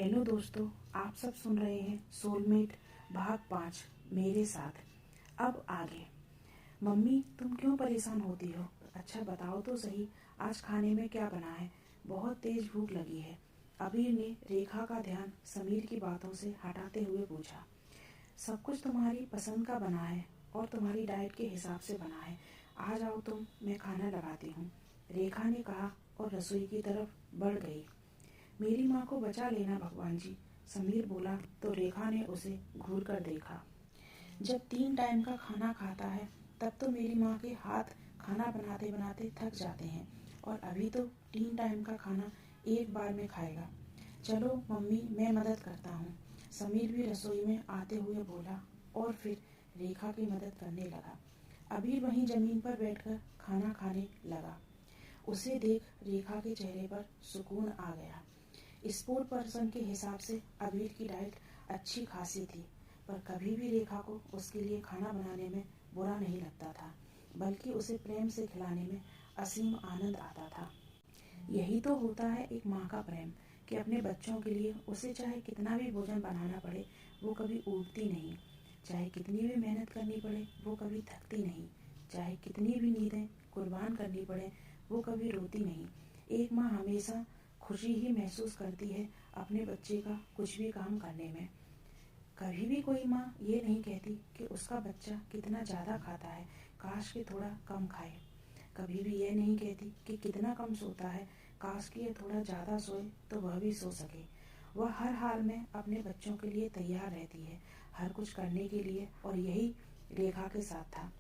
Hello दोस्तों, आप सब सुन रहे हैं सोलमेट भाग 5 मेरे साथ। अब आगे। मम्मी, तुम क्यों परेशान होती हो? अच्छा बताओ तो सही, आज खाने में क्या बना है? बहुत तेज भूख लगी है। अबीर ने रेखा का ध्यान समीर की बातों से हटाते हुए पूछा। सब कुछ तुम्हारी पसंद का बना है और तुम्हारी डाइट के हिसाब से बना है। आ जाओ तुम, मैं खाना लगाती हूँ, रेखा ने कहा और रसोई की तरफ बढ़ गई। मेरी माँ को बचा लेना भगवान जी, समीर बोला तो रेखा ने उसे घूर कर देखा। जब 3 टाइम का खाना खाता है तब तो मेरी माँ के हाथ खाना बनाते बनाते थक जाते हैं, और अभी तो 3 टाइम का खाना एक बार में खाएगा। चलो मम्मी, मैं मदद करता हूँ, समीर भी रसोई में आते हुए बोला और फिर रेखा की मदद करने लगा। अबीर वहीं जमीन पर बैठकर खाना खाने लगा। उसे देख रेखा के चेहरे पर सुकून आ गया। स्पोर्ट पर्सन के हिसाब से अबीर की डाइट अच्छी खासी थी, पर कभी भी रेखा को उसके लिए खाना बनाने में बुरा नहीं लगता था, बल्कि उसे प्रेम से खिलाने में असीम आनंद आता था। यही तो होता है एक माँ का प्रेम, कि अपने बच्चों के लिए उसे चाहे कितना भी भोजन बनाना पड़े वो कभी ऊबती नहीं, चाहे कितनी भी मेहनत करनी पड़े वो कभी थकती नहीं, चाहे कितनी भी नींदें कुर्बान करनी पड़े वो कभी रोती नहीं। एक माँ हमेशा खुशी ही महसूस करती है अपने बच्चे का कुछ भी काम करने में। कभी भी कोई माँ ये नहीं कहती कि उसका बच्चा कितना ज़्यादा खाता है, काश कि थोड़ा कम खाए। कभी भी ये नहीं कहती कि कितना कम सोता है, काश कि ये थोड़ा ज़्यादा सोए तो वह भी सो सके। वह हर हाल में अपने बच्चों के लिए तैयार रहती है, हर कुछ करने के लिए, और यही रेखा के साथ था।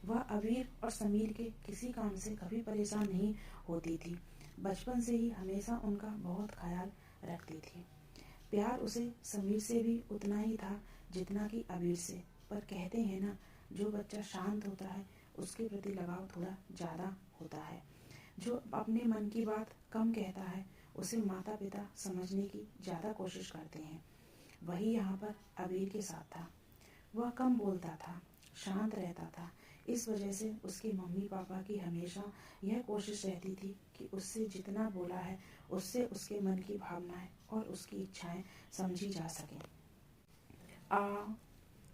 वह अबीर और समीर के किसी काम से कभी परेशान नहीं होती थी। बचपन से ही हमेशा उनका बहुत ख्याल रखती थी। प्यार उसे समीर से भी उतना ही था जितना कि अबीर से, पर कहते हैं ना, जो बच्चा शांत होता है उसके प्रति लगाव थोड़ा ज़्यादा होता है। जो अपने मन की बात कम कहता है उसे माता पिता समझने की ज़्यादा कोशिश करते हैं। वही यहाँ पर अबीर के साथ था। वह कम बोलता था, शांत रहता था। इस वजह से उसके मम्मी पापा की हमेशा यह कोशिश रहती थी कि उससे जितना बोला है उससे उसके मन की भावनाएं और उसकी इच्छाएं समझी जा सकें। आ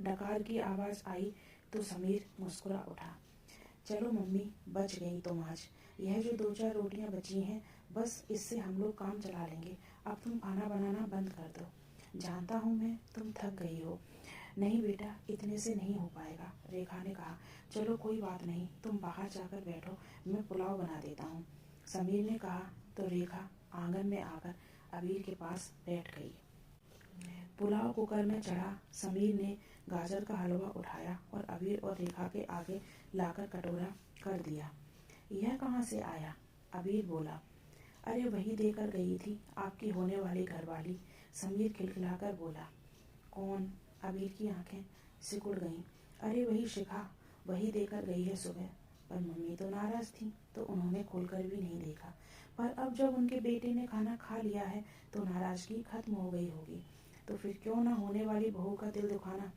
डकार की आवाज़ आई तो समीर मुस्कुरा उठा। चलो मम्मी, बच गई तुम आज। यह जो 2-4 रोटियां बची हैं, बस इससे हम लोग काम चला लेंगे। अब तुम खाना बनाना बंद कर दो। जानता हूँ मैं, तुम थक गई हो। नहीं बेटा, इतने से नहीं हो पाएगा, रेखा ने कहा। चलो कोई बात नहीं, तुम बाहर जाकर बैठो, मैं पुलाव बना देता हूँ, समीर ने कहा तो रेखा आंगन में आकर अबीर के पास बैठ गई। पुलाव कुकर में चढ़ा। समीर ने गाजर का हलवा उठाया और अबीर और रेखा के आगे लाकर कटोरा कर दिया। यह कहाँ से आया? अबीर बोला। अरे वही देकर गई थी, आपकी होने वाली घरवाली, समीर खिलखिलाकर बोला। कौन? अबीर की आंखें सिकुड़ गईं। अरे वही शिखा, वही देकर गई है सुबह। पर मम्मी तो नाराज थी तो उन्होंने खोलकर भी नहीं देखा, पर अब जब उनके बेटे ने खाना खा लिया है तो नाराजगी खत्म हो गई होगी। तो फिर क्यों ना होने वाली बहू का दिल दुखाना।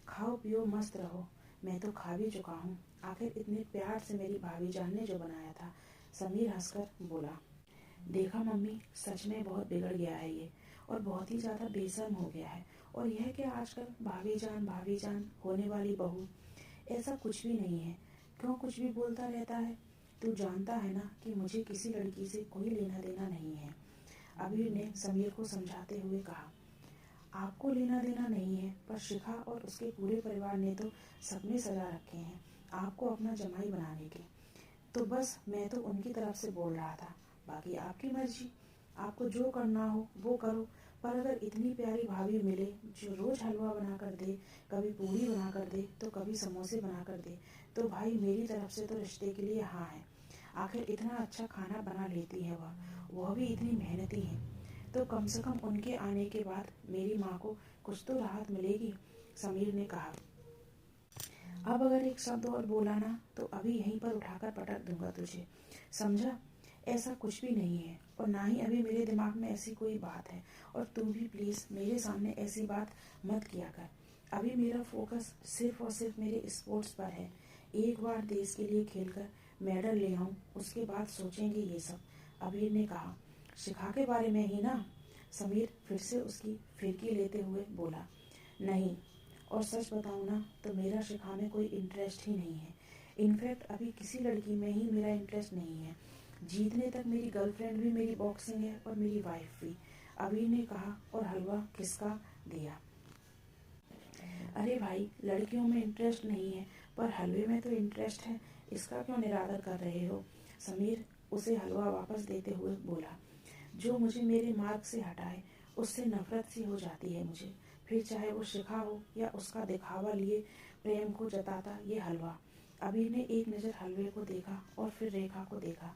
खाओ पियो मस्त रहो, मैं तो खा भी चुका हूँ, आखिर इतने प्यार से मेरी भाभी जान ने जो बनाया था, समीर हंसकर बोला। देखा मम्मी, सच में बहुत बिगड़ गया है ये, और बहुत ही ज़्यादा बेशर्म हो गया है। और यह कि आजकल भाभी जान होने वाली बहू, ऐसा कुछ भी नहीं है। क्यों कुछ भी बोलता रहता है? तू जानता है ना कि मुझे किसी लड़की से कोई लेना देना नहीं है, अबीर ने समीर को समझाते हुए कहा। आपको लेना देना नहीं है, पर शिखा और उसके पूरे परिवार ने तो सपने सजा रखे हैं आपको अपना जमाई बनाने के। तो बस मैं तो उनकी तरफ से बोल रहा था, बाकी आपकी मर्जी, आपको जो करना हो वो करो। पर अगर इतनी प्यारी भाभी मिले जो रोज हलवा बना कर दे, कभी पूड़ी बना कर दे तो कभी समोसे बना कर दे, तो भाई मेरी तरफ से तो रिश्ते के लिए हाँ है। आखिर इतना अच्छा खाना बना लेती है वह भी इतनी मेहनती है, तो कम से कम उनके आने के बाद मेरी माँ को कुछ तो राहत मिलेगी, समीर ने कहा। अब अगर एक शब्द और बोला ना तो अभी यहीं पर उठाकर पटक दूंगा तुझे, समझा? ऐसा कुछ भी नहीं है, और ना ही अभी मेरे दिमाग में ऐसी कोई बात है, और तू भी प्लीज़ मेरे सामने ऐसी बात मत किया कर। अभी मेरा फोकस सिर्फ और सिर्फ मेरे स्पोर्ट्स पर है। एक बार देश के लिए खेलकर मेडल ले आऊँ, उसके बाद सोचेंगे ये सब, अबीर ने कहा। शिखा के बारे में ही ना? समीर फिर से उसकी फिरकी लेते हुए बोला, नहीं, और सच बताऊँ ना तो मेरा शिखा में कोई इंटरेस्ट ही नहीं है। इनफैक्ट अभी किसी लड़की में ही मेरा इंटरेस्ट नहीं है। जीतने तक मेरी गर्लफ्रेंड भी मेरी बॉक्सिंग है और मेरी वाइफ भी, अभी ने कहा और हलवा खिसका दिया। अरे भाई, लड़कियों में इंटरेस्ट नहीं है पर हलवे में तो इंटरेस्ट है, इसका क्यों निरादर कर रहे हो? समीर उसे हलवा वापस देते हुए बोला, जो मुझे मेरे मार्ग से हटाए उससे नफरत सी हो जाती है मुझे, फिर चाहे वो शिखा हो या उसका दिखावा लिए प्रेम को जताता ये हलवा। अभी ने एक नज़र हलवे को देखा और फिर रेखा को देखा।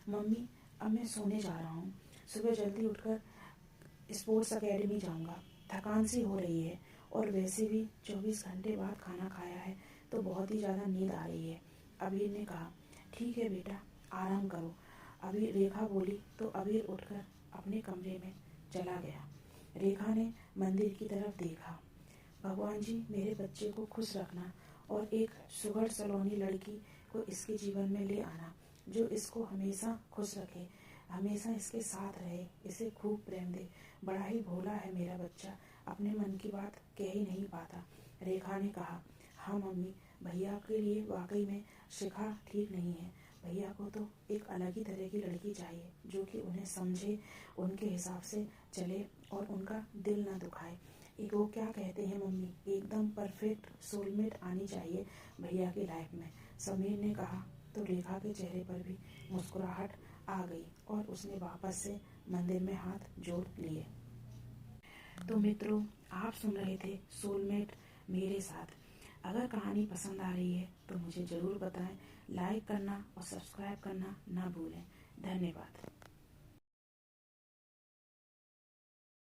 मम्मी, अब मैं सोने जा रहा हूँ, सुबह जल्दी उठकर स्पोर्ट्स एकेडमी जाऊँगा, थकान सी हो रही है और वैसे भी 24 घंटे बाद खाना खाया है तो बहुत ही ज़्यादा नींद आ रही है। अबीर ने कहा, ठीक है बेटा, आराम करो। अबीर रेखा बोली तो अबीर उठकर अपने कमरे में चला गया। रेखा ने मंदिर की तरफ देखा। भगवान जी मेरे बच्चे को खुश रखना और एक सुघड़ सलोनी लड़की को इसके जीवन में ले आना जो इसको हमेशा खुश रखे, हमेशा इसके साथ रहे, इसे खूब प्रेम दे। बड़ा ही भोला है मेरा बच्चा, अपने मन की बात कह ही नहीं पाता। रेखा ने कहा, हाँ मम्मी, भैया के लिए वाकई में शिखा ठीक नहीं है। भैया को तो एक अलग ही तरह की लड़की चाहिए जो कि उन्हें समझे, उनके हिसाब से चले और उनका दिल ना दुखाए। एक वो क्या कहते हैं मम्मी, एकदम परफेक्ट सोलमेट आनी चाहिए भैया की लाइफ में। समीर ने कहा तो रेखा के चेहरे पर भी मुस्कुराहट आ गई और उसने वापस से मंदिर में हाथ जोड़ लिए। तो मित्रों, आप सुन रहे थे सोलमेट मेरे साथ। अगर कहानी पसंद आ रही है तो मुझे ज़रूर बताएं, लाइक करना और सब्सक्राइब करना ना भूलें। धन्यवाद।